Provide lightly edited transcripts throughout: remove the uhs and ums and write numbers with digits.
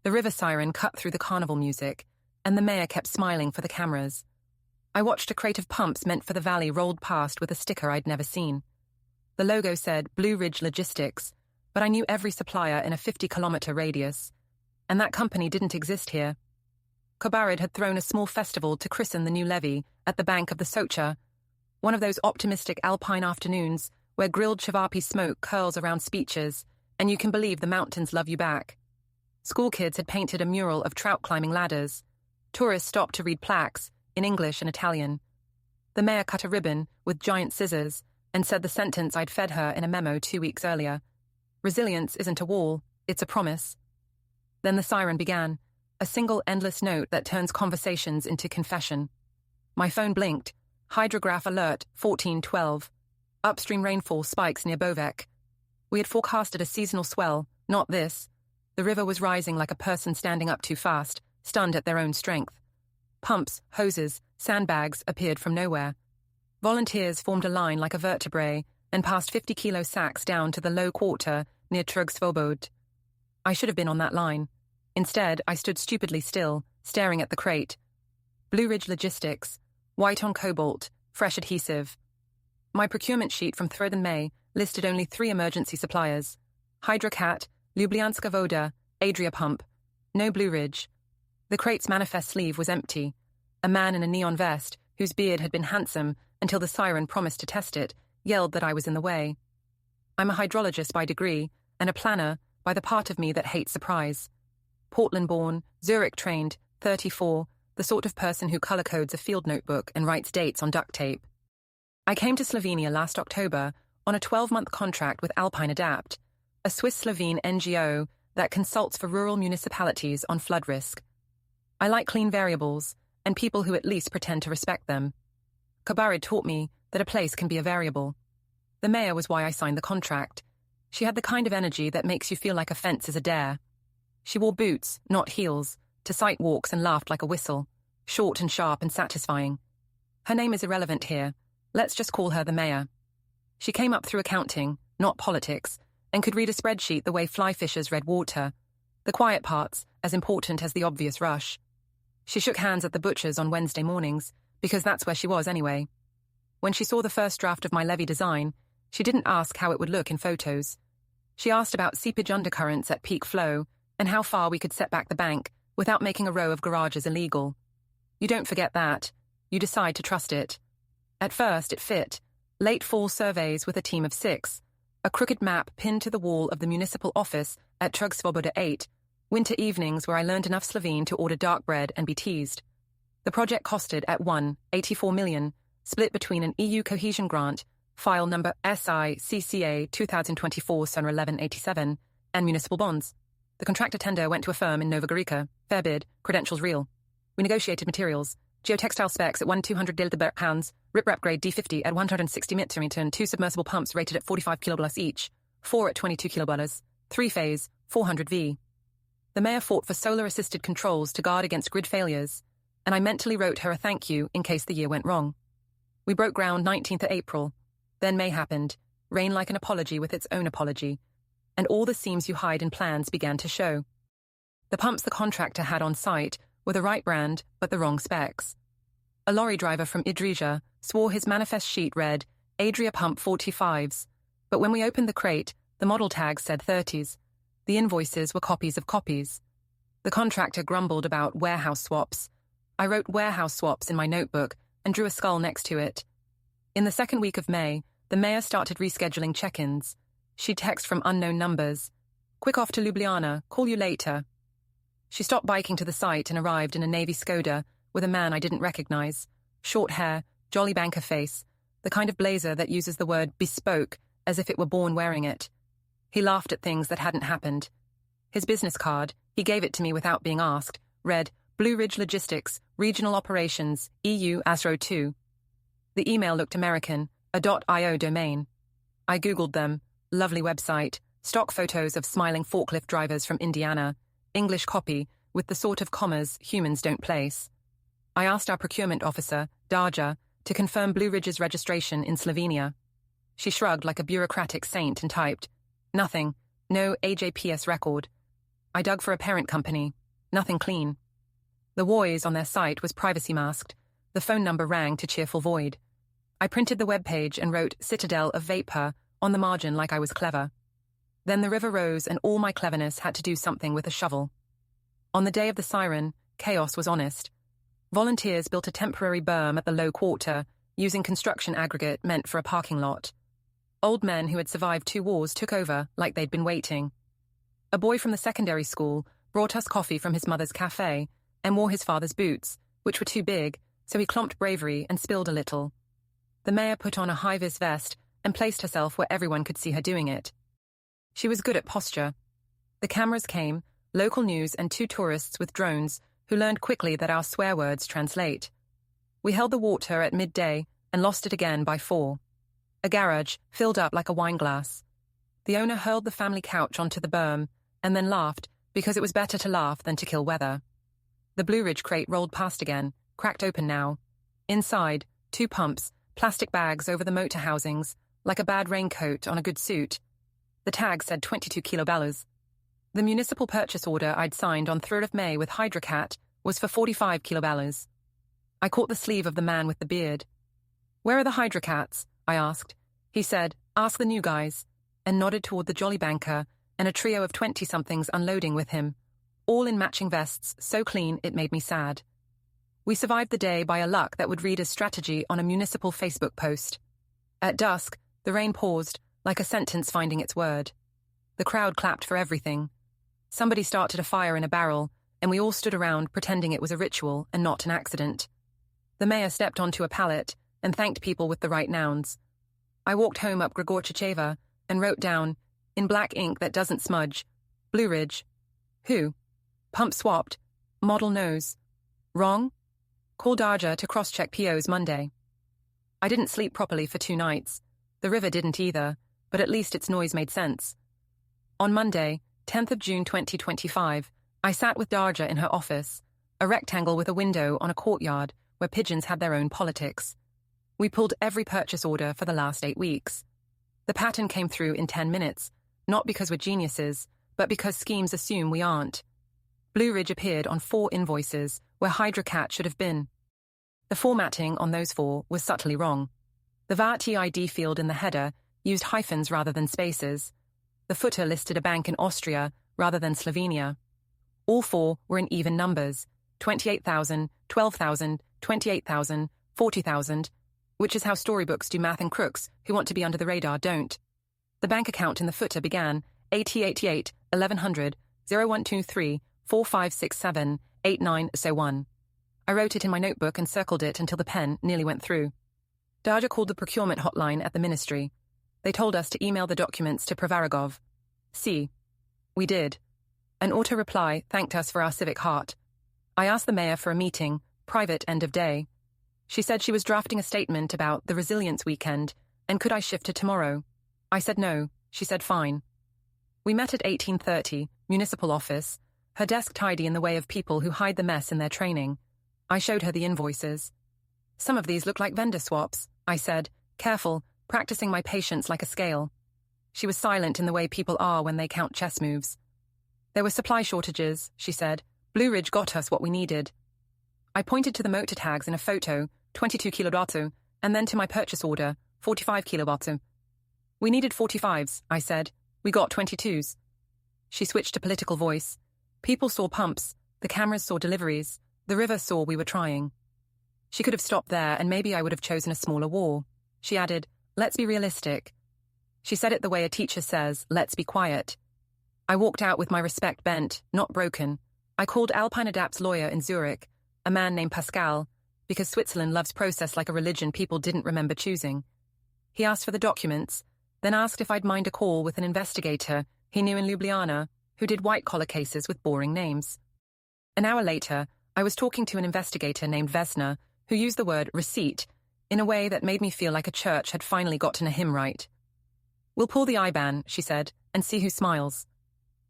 The river siren cut through the carnival music, and the mayor kept smiling for the cameras. I watched a crate of pumps meant for the valley rolled past with a sticker I'd never seen. The logo said BlueRidge Logistics, but I knew every supplier in a 50-kilometer radius, and that company didn't exist here. Kobarid had thrown a small festival to christen the new levee at the bank of the Socha, one of those optimistic alpine afternoons where grilled chavapi smoke curls around speeches, and you can believe the mountains love you back. School kids had painted a mural of trout climbing ladders. Tourists stopped to read plaques, in English and Italian. The mayor cut a ribbon with giant scissors and said the sentence I'd fed her in a memo 2 weeks earlier. Resilience isn't a wall, it's a promise. Then the siren began, a single endless note that turns conversations into confession. My phone blinked. Hydrograph alert 1412. Upstream rainfall spikes near Bovec. We had forecasted a seasonal swell, not this. The river was rising like a person standing up too fast, stunned at their own strength. Pumps, hoses, sandbags appeared from nowhere. Volunteers formed a line like a vertebrae and passed 50-kilo sacks down to the low quarter near Trg-Svobod. I should have been on that line. Instead, I stood stupidly still, staring at the crate. BlueRidge Logistics, white on cobalt, fresh adhesive. My procurement sheet from 3rd May listed only 3 emergency suppliers: Hydrocat, Ljubljanska Voda, Adria Pump. No BlueRidge. The crate's manifest sleeve was empty. A man in a neon vest, whose beard had been handsome until the siren promised to test it, yelled that I was in the way. I'm a hydrologist by degree, and a planner by the part of me that hates surprise. Portland-born, Zurich-trained, 34, the sort of person who color codes a field notebook and writes dates on duct tape. I came to Slovenia last October on a 12-month contract with Alpine Adapt, a Swiss-Slovene NGO that consults for rural municipalities on flood risk. I like clean variables and people who at least pretend to respect them. Kobarid taught me that a place can be a variable. The mayor was why I signed the contract. She had the kind of energy that makes you feel like a fence is a dare. She wore boots, not heels, to sight walks and laughed like a whistle, short and sharp and satisfying. Her name is irrelevant here. Let's just call her the mayor. She came up through accounting, not politics, and could read a spreadsheet the way fly fishers read water, the quiet parts as important as the obvious rush. She shook hands at the butcher's on Wednesday mornings, because that's where she was anyway. When she saw the first draft of my levee design, she didn't ask how it would look in photos. She asked about seepage undercurrents at peak flow and how far we could set back the bank without making a row of garages illegal. You don't forget that. You decide to trust it. At first, it fit. Late fall surveys with a team of 6, a crooked map pinned to the wall of the municipal office at Trg-Svoboda 8, winter evenings where I learned enough Slovene to order dark bread and be teased. The project costed at 84 million, split between an EU cohesion grant, file number SI-CCA 2024 Sonra 1187, and municipal bonds. The contractor tender went to a firm in Nova Gorica, fair bid, credentials real. We negotiated materials, geotextile specs at 1,200 pounds, riprap grade D50 at 160 meter, 2 submersible pumps rated at 45 kiloballars each, 4 at 22 kiloballars, 3-phase, 400 V. The mayor fought for solar-assisted controls to guard against grid failures, and I mentally wrote her a thank you in case the year went wrong. We broke ground 19th of April. Then May happened, rain like an apology with its own apology, and all the seams you hide in plans began to show. The pumps the contractor had on site were the right brand, but the wrong specs. A lorry driver from Idrija swore his manifest sheet read Adria Pump 45s, but when we opened the crate, the model tags said 30s. The invoices were copies of copies. The contractor grumbled about warehouse swaps. I wrote warehouse swaps in my notebook and drew a skull next to it. In the second week of May, the mayor started rescheduling check-ins. She'd text from unknown numbers. Quick off to Ljubljana, call you later. She stopped biking to the site and arrived in a navy Skoda with a man I didn't recognize. Short hair, jolly banker face, the kind of blazer that uses the word bespoke as if it were born wearing it. He laughed at things that hadn't happened. His business card, he gave it to me without being asked, read BlueRidge Logistics, Regional Operations, EU ASRO 2. The email looked American, a .io domain. I Googled them, lovely website, stock photos of smiling forklift drivers from Indiana, English copy with the sort of commas humans don't place. I asked our procurement officer, Darja, to confirm BlueRidge's registration in Slovenia. She shrugged like a bureaucratic saint and typed, nothing, no AJPS record. I dug for a parent company. Nothing clean. The voice on their site was privacy masked. The phone number rang to cheerful void. I printed the web page and wrote Citadel of Vapor on the margin like I was clever. Then the river rose and all my cleverness had to do something with a shovel. On the day of the siren, chaos was honest. Volunteers built a temporary berm at the low quarter, using construction aggregate meant for a parking lot. Old men who had survived 2 wars took over like they'd been waiting. A boy from the secondary school brought us coffee from his mother's cafe and wore his father's boots, which were too big, so he clomped bravery and spilled a little. The mayor put on a high-vis vest and placed herself where everyone could see her doing it. She was good at posture. The cameras came, local news and 2 tourists with drones who learned quickly that our swear words translate. We held the water at midday and lost it again by 4. A garage filled up like a wine glass. The owner hurled the family couch onto the berm and then laughed because it was better to laugh than to kill weather. The BlueRidge crate rolled past again, cracked open now. Inside, 2 pumps, plastic bags over the motor housings, like a bad raincoat on a good suit. The tag said 22 kiloballers. The municipal purchase order I'd signed on 3rd of May with Hydracat was for 45 kiloballers. I caught the sleeve of the man with the beard. "Where are the Hydracats?" I asked. He said, "Ask the new guys," and nodded toward the jolly banker and a trio of 20-somethings unloading with him, all in matching vests so clean it made me sad. We survived the day by a luck that would read as strategy on a municipal Facebook post. At dusk, the rain paused, like a sentence finding its word. The crowd clapped for everything. Somebody started a fire in a barrel, and we all stood around pretending it was a ritual and not an accident. The mayor stepped onto a pallet and thanked people with the right nouns. I walked home up Grigorchacheva and wrote down, in black ink that doesn't smudge, BlueRidge. Who? Pump swapped. Model knows. Wrong? Call Darja to cross-check POs Monday. I didn't sleep properly for 2 nights. The river didn't either, but at least its noise made sense. On Monday, 10th of June 2025, I sat with Darja in her office, a rectangle with a window on a courtyard where pigeons had their own politics. We pulled every purchase order for the last 8 weeks. The pattern came through in 10 minutes, not because we're geniuses, but because schemes assume we aren't. BlueRidge appeared on 4 invoices where Hydracat should have been. The formatting on those 4 was subtly wrong. The VAT ID field in the header used hyphens rather than spaces. The footer listed a bank in Austria rather than Slovenia. All 4 were in even numbers, 28,000, 12,000, 28,000, 40,000, which is how storybooks do math and crooks who want to be under the radar don't. The bank account in the footer began 8088 1100 0123 4567 8901. I wrote it in my notebook and circled it until the pen nearly went through. Darja called the procurement hotline at the ministry. They told us to email the documents to Pravaragov. See. We did. An auto-reply thanked us for our civic heart. I asked the mayor for a meeting, private end of day. She said she was drafting a statement about the resilience weekend, and could I shift to tomorrow? I said no. She said fine. We met at 1830, municipal office, her desk tidy in the way of people who hide the mess in their training. I showed her the invoices. Some of these look like vendor swaps, I said, careful, practicing my patience like a scale. She was silent in the way people are when they count chess moves. There were supply shortages, she said. BlueRidge got us what we needed. I pointed to the motor tags in a photo, 22 kilowatt, and then to my purchase order, 45 kilowatt. We needed 45s, I said. We got 22s. She switched to political voice. People saw pumps, the cameras saw deliveries, the river saw we were trying. She could have stopped there and maybe I would have chosen a smaller war. She added, let's be realistic. She said it the way a teacher says, let's be quiet. I walked out with my respect bent, not broken. I called Alpine Adapt's lawyer in Zurich, a man named Pascal, because Switzerland loves process like a religion people didn't remember choosing. He asked for the documents, then asked if I'd mind a call with an investigator he knew in Ljubljana who did white-collar cases with boring names. An hour later, I was talking to an investigator named Vesna, who used the word receipt in a way that made me feel like a church had finally gotten a hymn right. We'll pull the IBAN, she said, and see who smiles.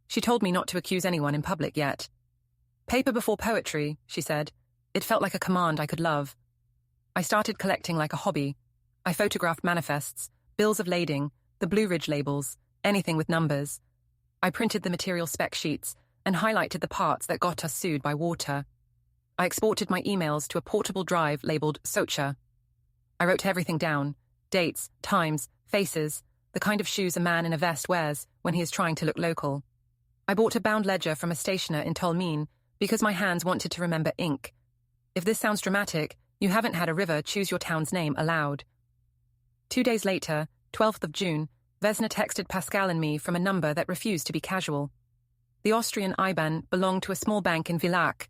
She told me not to accuse anyone in public yet. Paper before poetry, she said. It felt like a command I could love. I started collecting like a hobby. I photographed manifests, bills of lading, the BlueRidge labels, anything with numbers. I printed the material spec sheets, and highlighted the parts that got us sued by water. I exported my emails to a portable drive labeled Socha. I wrote everything down: dates, times, faces, the kind of shoes a man in a vest wears when he is trying to look local. I bought a bound ledger from a stationer in Tolmin because my hands wanted to remember ink. If this sounds dramatic, you haven't had a river choose your town's name aloud. 2 days later, 12th of June, Vesna texted Pascal and me from a number that refused to be casual. The Austrian IBAN belonged to a small bank in Villach.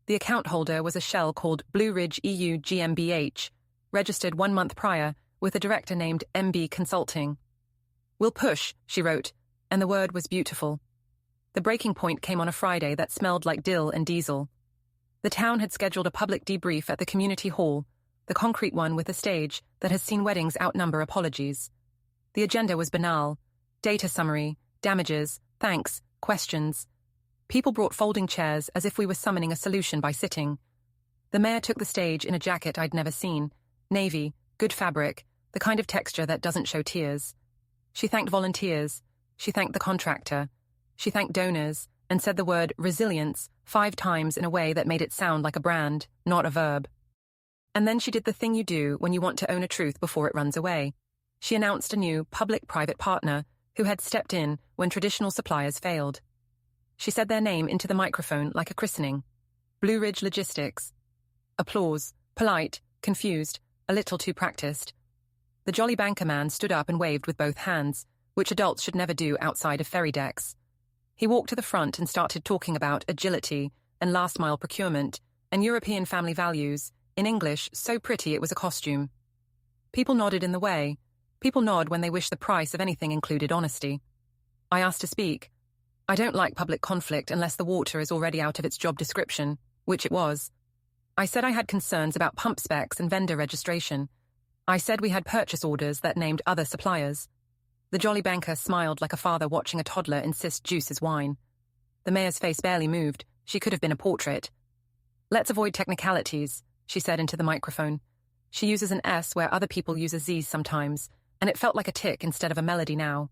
The account holder was a shell called BlueRidge EU GmbH, registered 1 month prior with a director named MB Consulting. "We'll push," she wrote, and the word was beautiful. The breaking point came on a Friday that smelled like dill and diesel. The town had scheduled a public debrief at the community hall, the concrete one with a stage that has seen weddings outnumber apologies. The agenda was banal: data summary, damages, thanks, questions. People brought folding chairs as if we were summoning a solution by sitting. The mayor took the stage in a jacket I'd never seen, navy, good fabric, the kind of texture that doesn't show tears. She thanked volunteers, she thanked the contractor, she thanked donors, and said the word resilience 5 times in a way that made it sound like a brand, not a verb. And then she did the thing you do when you want to own a truth before it runs away. She announced a new public-private partner who had stepped in when traditional suppliers failed. She said their name into the microphone like a christening: BlueRidge Logistics. Applause, polite, confused, a little too practiced. The jolly banker man stood up and waved with both hands, which adults should never do outside of ferry decks. He walked to the front and started talking about agility and last-mile procurement and European family values, in English so pretty it was a costume. People nodded in the way. People nod when they wish the price of anything included honesty. I asked to speak. I don't like public conflict unless the water is already out of its job description, which it was. I said I had concerns about pump specs and vendor registration. I said we had purchase orders that named other suppliers. The jolly banker smiled like a father watching a toddler insist juice is wine. The mayor's face barely moved. She could have been a portrait. "Let's avoid technicalities," she said into the microphone. She uses an S where other people use a Z sometimes, and it felt like a tick instead of a melody now.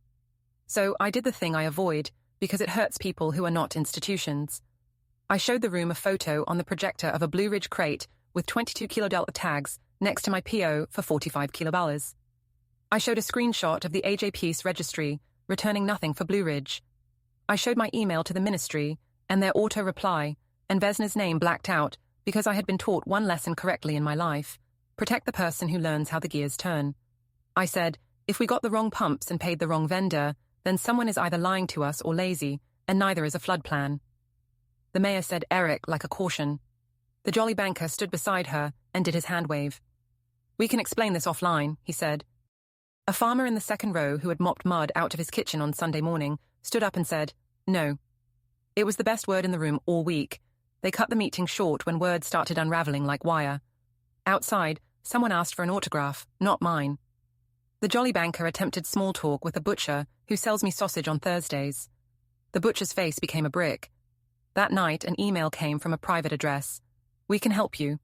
So I did the thing I avoid, because it hurts people who are not institutions. I showed the room a photo on the projector of a BlueRidge crate with 22 kilodollar tags next to my PO for $45 kilodollars. I showed a screenshot of the AJP's registry, returning nothing for BlueRidge. I showed my email to the ministry and their auto-reply, and Vesna's name blacked out because I had been taught one lesson correctly in my life: protect the person who learns how the gears turn. I said, if we got the wrong pumps and paid the wrong vendor, then someone is either lying to us or lazy, and neither is a flood plan. The mayor said Eric like a caution. The jolly banker stood beside her and did his hand wave. "We can explain this offline," he said. A farmer in the second row who had mopped mud out of his kitchen on Sunday morning stood up and said, "No." It was the best word in the room all week. They cut the meeting short when words started unraveling like wire. Outside, someone asked for an autograph, not mine. The jolly banker attempted small talk with a butcher who sells me sausage on Thursdays. The butcher's face became a brick. That night, an email came from a private address. "We can help you."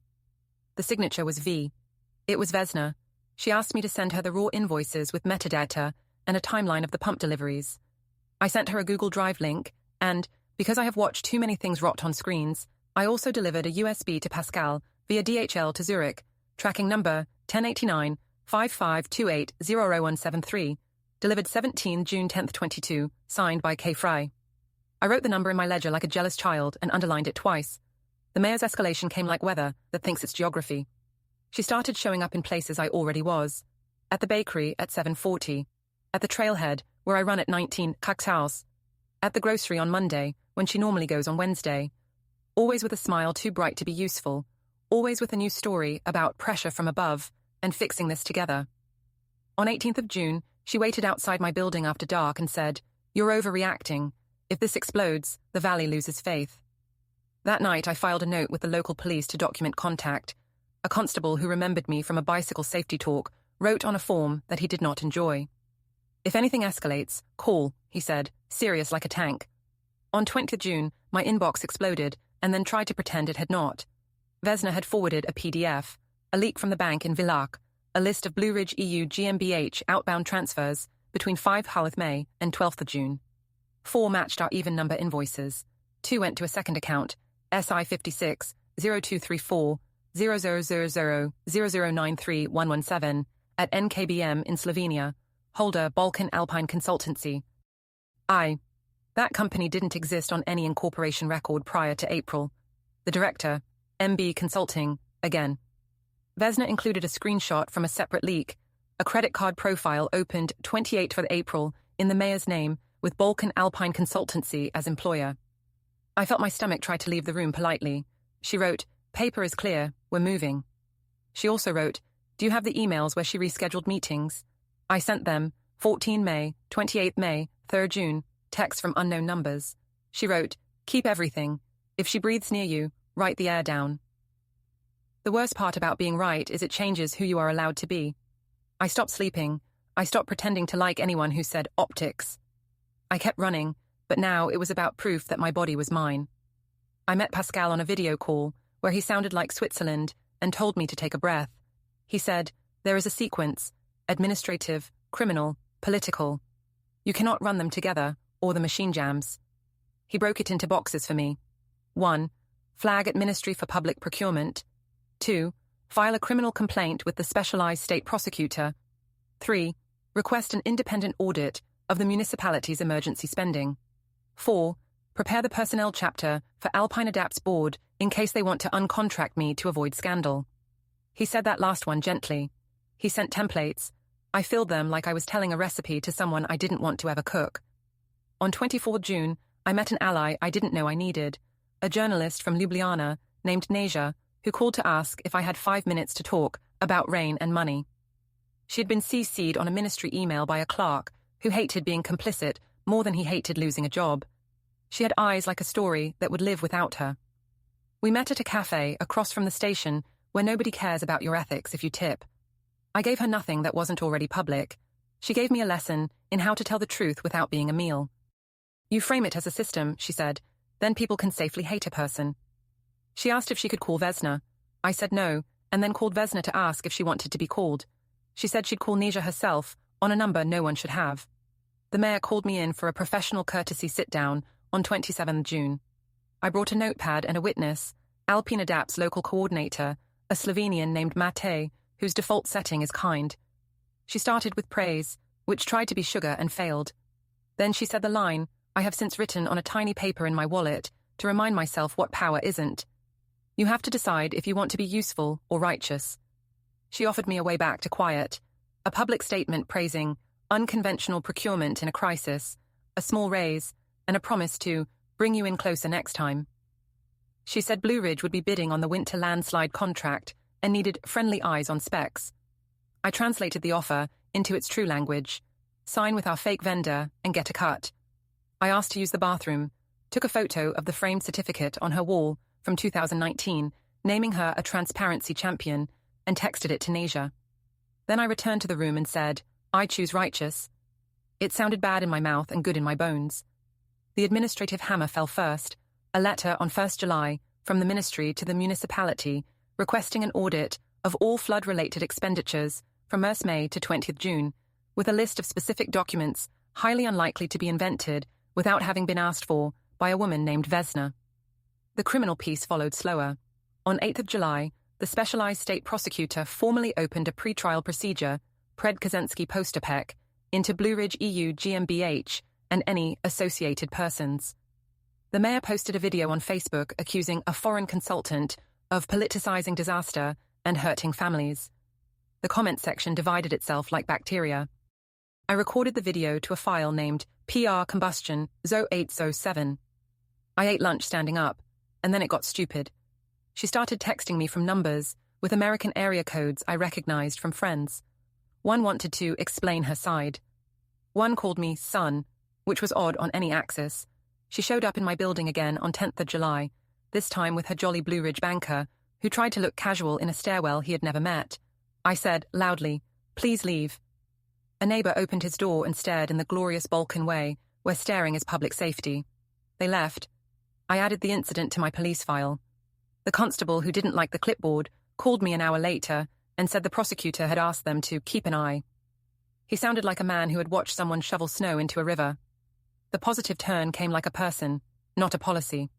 The signature was V. It was Vesna. She asked me to send her the raw invoices with metadata and a timeline of the pump deliveries. I sent her a Google Drive link, and, because I have watched too many things rot on screens, I also delivered a USB to Pascal via DHL to Zurich, tracking number 1089 5528 delivered 17 June 10th 22, signed by K. Fry. I wrote the number in my ledger like a jealous child and underlined it twice. The mayor's escalation came like weather that thinks it's geography. She started showing up in places I already was. At the bakery at 7:40. At the trailhead, where I run at 19 House. At the grocery on Monday, when she normally goes on Wednesday. Always with a smile too bright to be useful. Always with a new story about pressure from above and fixing this together. On 18th of June, she waited outside my building after dark and said, "You're overreacting. If this explodes, the valley loses faith." That night, I filed a note with the local police to document contact. A constable who remembered me from a bicycle safety talk wrote on a form that he did not enjoy. "If anything escalates, call," he said, serious like a tank. On 20th June, my inbox exploded and then tried to pretend it had not. Vesna had forwarded a PDF, a leak from the bank in Villach, a list of BlueRidge EU GmbH outbound transfers between 5 May and 12th of June. 4 matched our even number invoices. 2 went to a second account, SI56 0234 0000 0093 117, at NKBM in Slovenia, holder Balkan Alpine Consultancy. That company didn't exist on any incorporation record prior to April. The director, MB Consulting, again. Vesna included a screenshot from a separate leak, a credit card profile opened 28th of April in the mayor's name with Balkan Alpine Consultancy as employer. I felt my stomach try to leave the room politely. She wrote, "Paper is clear, we're moving." She also wrote, "Do you have the emails where she rescheduled meetings?" I sent them, 14 May, 28 May, 3 June, texts from unknown numbers. She wrote, "Keep everything. If she breathes near you, write the air down." The worst part about being right is it changes who you are allowed to be. I stopped sleeping. I stopped pretending to like anyone who said optics. I kept running, but now it was about proof that my body was mine. I met Pascal on a video call, where he sounded like Switzerland and told me to take a breath. He said, "There is a sequence, administrative, criminal, political. You cannot run them together, or the machine jams." He broke it into boxes for me. 1. Flag at Ministry for Public Procurement. 2. File a criminal complaint with the specialized state prosecutor. 3. Request an independent audit of the municipality's emergency spending. 4. Prepare the personnel chapter for Alpine Adapt's board in case they want to uncontract me to avoid scandal. He said that last one gently. He sent templates. I filled them like I was telling a recipe to someone I didn't want to ever cook. On 24 June, I met an ally I didn't know I needed, a journalist from Ljubljana named Neja, who called to ask if I had 5 minutes to talk about rain and money. She had been CC'd on a ministry email by a clerk who hated being complicit more than he hated losing a job. She had eyes like a story that would live without her. We met at a cafe across from the station where nobody cares about your ethics if you tip. I gave her nothing that wasn't already public. She gave me a lesson in how to tell the truth without being a meal. "You frame it as a system," she said, "then people can safely hate a person." She asked if she could call Vesna. I said no, and then called Vesna to ask if she wanted to be called. She said she'd call Neja herself, on a number no one should have. The mayor called me in for a professional courtesy sit-down on 27 June. I brought a notepad and a witness, Alpine Adapt's local coordinator, a Slovenian named Matej, whose default setting is kind. She started with praise, which tried to be sugar and failed. Then she said the line I have since written on a tiny paper in my wallet to remind myself what power isn't. You have to decide if you want to be useful or righteous. She offered me a way back to quiet, a public statement praising unconventional procurement in a crisis, a small raise, and a promise to bring you in closer next time. She said BlueRidge would be bidding on the winter landslide contract and needed friendly eyes on specs. I translated the offer into its true language, sign with our fake vendor and get a cut. I asked to use the bathroom, took a photo of the framed certificate on her wall from 2019, naming her a transparency champion, and texted it to Neja. Then I returned to the room and said, "I choose righteous." It sounded bad in my mouth and good in my bones. The administrative hammer fell first, a letter on 1 July from the ministry to the municipality requesting an audit of all flood-related expenditures from 1 May to 20 June, with a list of specific documents highly unlikely to be invented without having been asked for by a woman named Vesna. The criminal piece followed slower. On 8 July, the specialized state prosecutor formally opened a pre-trial procedure, Pred Kazenski Postapek, into BlueRidge EU GmbH and any associated persons. The mayor posted a video on Facebook accusing a foreign consultant of politicizing disaster and hurting families. The comment section divided itself like bacteria. I recorded the video to a file named PR Combustion 0807. I ate lunch standing up, and then it got stupid. She started texting me from numbers with American area codes I recognized from friends. One wanted to explain her side. One called me son, which was odd on any axis. She showed up in my building again on 10 July, this time with her jolly BlueRidge banker, who tried to look casual in a stairwell he had never met. I said, loudly, "Please leave." A neighbor opened his door and stared in the glorious Balkan way, where staring is public safety. They left. I added the incident to my police file. The constable who didn't like the clipboard called me an hour later and said the prosecutor had asked them to keep an eye. He sounded like a man who had watched someone shovel snow into a river. The positive turn came like a person. not a policy.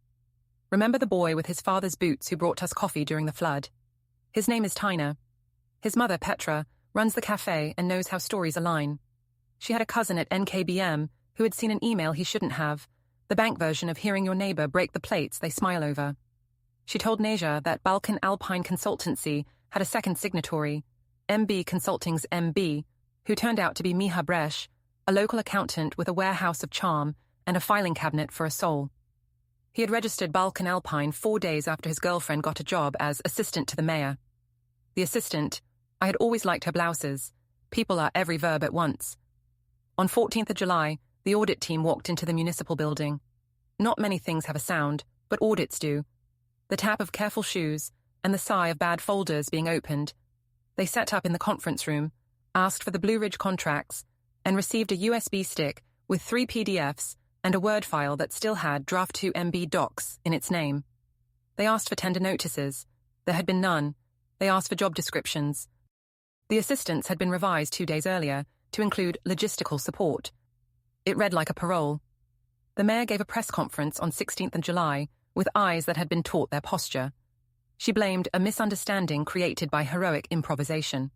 Remember the boy with his father's boots who brought us coffee during the flood? His name is Tyner. His mother, Petra, runs the cafe and knows how stories align. She had a cousin at NKBM who had seen an email he shouldn't have, the bank version of hearing your neighbor break the plates they smile over. She told Neja that Balkan Alpine Consultancy had a second signatory, MB Consulting's MB, who turned out to be Miha Bresh, a local accountant with a warehouse of charm and a filing cabinet for a soul. He had registered Balkan Alpine 4 days after his girlfriend got a job as assistant to the mayor. The assistant, I had always liked her blouses. People are every verb at once. On 14th of July, the audit team walked into the municipal building. Not many things have a sound, but audits do. The tap of careful shoes and the sigh of bad folders being opened. They set up in the conference room, asked for the BlueRidge contracts, and received a USB stick with 3 PDFs and a Word file that still had Draft 2 MB docs in its name. They asked for tender notices. There had been none. They asked for job descriptions. The assistants had been revised 2 days earlier to include logistical support. It read like a parole. The mayor gave a press conference on 16th of July with eyes that had been taught their posture. She blamed a misunderstanding created by heroic improvisation.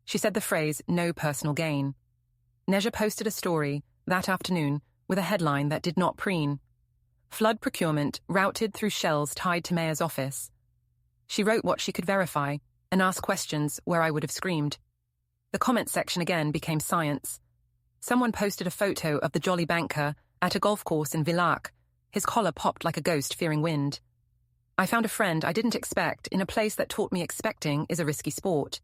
She said the phrase, no personal gain. Neja posted a story that afternoon with a headline that did not preen. Flood procurement routed through shells tied to mayor's office. She wrote what she could verify and asked questions where I would have screamed. The comment section again became science. Someone posted a photo of the jolly banker at a golf course in Villach. His collar popped like a ghost fearing wind. I found a friend I didn't expect in a place that taught me expecting is a risky sport.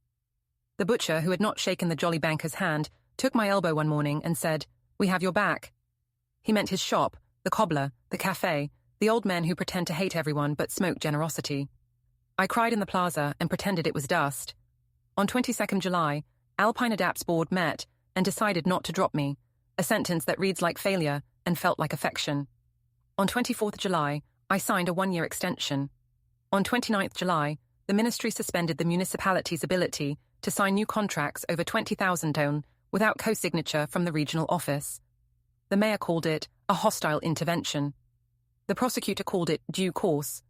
The butcher, who had not shaken the jolly banker's hand, took my elbow one morning and said, "We have your back." He meant his shop, the cobbler, the cafe, the old men who pretend to hate everyone but smoke generosity. I cried in the plaza and pretended it was dust. On 22nd July, Alpine Adapt's board met and decided not to drop me, a sentence that reads like failure and felt like affection. On 24th July, I signed a 1-year extension. On 29th July, the ministry suspended the municipality's ability to sign new contracts over 20,000 tone without co-signature from the regional office. The mayor called it a hostile intervention. The prosecutor called it due course.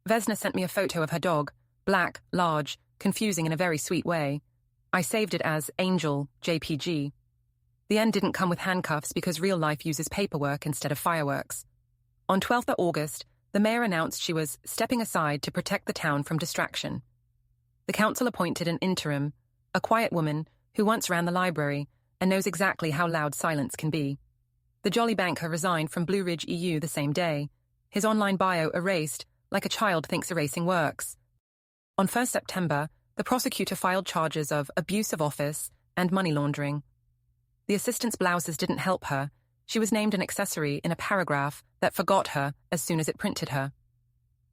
Vesna sent me a photo of her dog, black, large, confusing in a very sweet way. I saved it as Angel, JPG. The end didn't come with handcuffs because real life uses paperwork instead of fireworks. On 12th of August, the mayor announced she was stepping aside to protect the town from distraction. The council appointed an interim, a quiet woman who once ran the library and knows exactly how loud silence can be. The jolly banker resigned from BlueRidge EU the same day, his online bio erased like a child thinks erasing works. On 1st September, the prosecutor filed charges of abuse of office and money laundering. The assistant's blouses didn't help her. She was named an accessory in a paragraph that forgot her as soon as it printed her.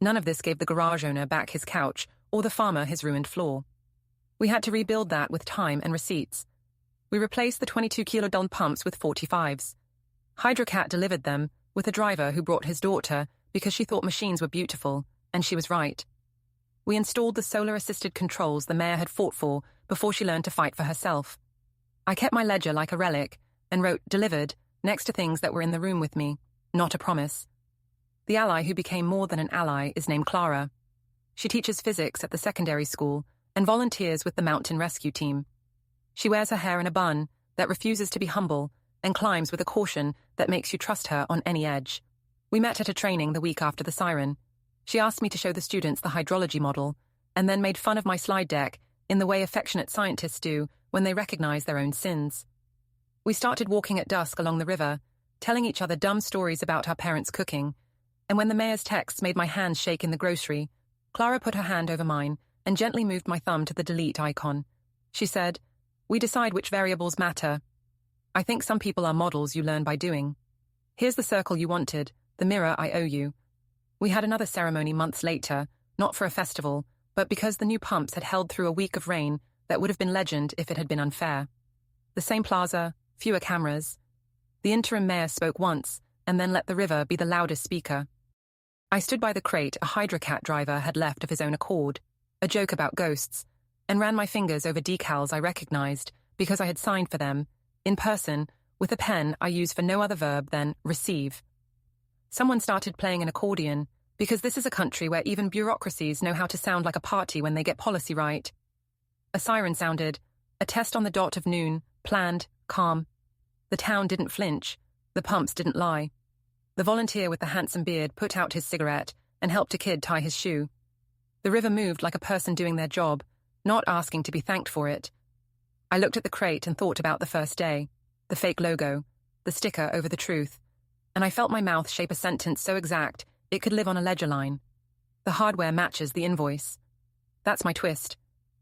None of this gave the garage owner back his couch or the farmer his ruined floor. We had to rebuild that with time and receipts. We replaced the 22-kilo pumps with 45s. Hydrocat delivered them with a driver who brought his daughter because she thought machines were beautiful, and she was right. We installed the solar-assisted controls the mayor had fought for before she learned to fight for herself. I kept my ledger like a relic and wrote "delivered" next to things that were in the room with me, not a promise. The ally who became more than an ally is named Clara. She teaches physics at the secondary school and volunteers with the mountain rescue team. She wears her hair in a bun that refuses to be humble and climbs with a caution that makes you trust her on any edge. We met at a training the week after the siren. She asked me to show the students the hydrology model and then made fun of my slide deck in the way affectionate scientists do when they recognize their own sins. We started walking at dusk along the river, telling each other dumb stories about our parents' cooking, and when the mayor's texts made my hands shake in the grocery, Clara put her hand over mine and gently moved my thumb to the delete icon. She said, "We decide which variables matter. I think some people are models you learn by doing. Here's the circle you wanted, the mirror I owe you." We had another ceremony months later, not for a festival, but because the new pumps had held through a week of rain that would have been legend if it had been unfair. The same plaza, fewer cameras. The interim mayor spoke once, and then let the river be the loudest speaker. I stood by the crate a Hydrocat driver had left of his own accord, a joke about ghosts, and ran my fingers over decals I recognized because I had signed for them, in person, with a pen I use for no other verb than receive. Someone started playing an accordion, because this is a country where even bureaucracies know how to sound like a party when they get policy right. A siren sounded, a test on the dot of noon, planned, calm. The town didn't flinch, the pumps didn't lie. The volunteer with the handsome beard put out his cigarette and helped a kid tie his shoe. The river moved like a person doing their job, not asking to be thanked for it. I looked at the crate and thought about the first day, the fake logo, the sticker over the truth, and I felt my mouth shape a sentence so exact it could live on a ledger line. The hardware matches the invoice. That's my twist.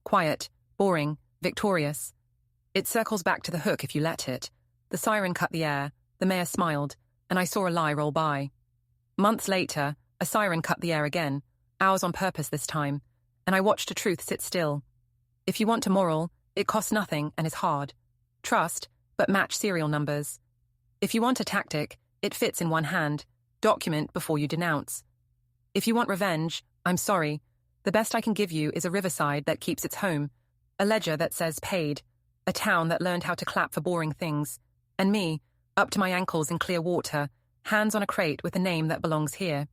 Quiet, boring, victorious. It circles back to the hook if you let it. The siren cut the air, the mayor smiled, and I saw a lie roll by. Months later, a siren cut the air again, ours on purpose this time, and I watched a truth sit still. If you want a moral, it costs nothing and is hard. Trust, but match serial numbers. If you want a tactic, it fits in one hand. Document before you denounce. If you want revenge, I'm sorry. The best I can give you is a riverside that keeps its home, a ledger that says paid, a town that learned how to clap for boring things, and me, up to my ankles in clear water, hands on a crate with a name that belongs here.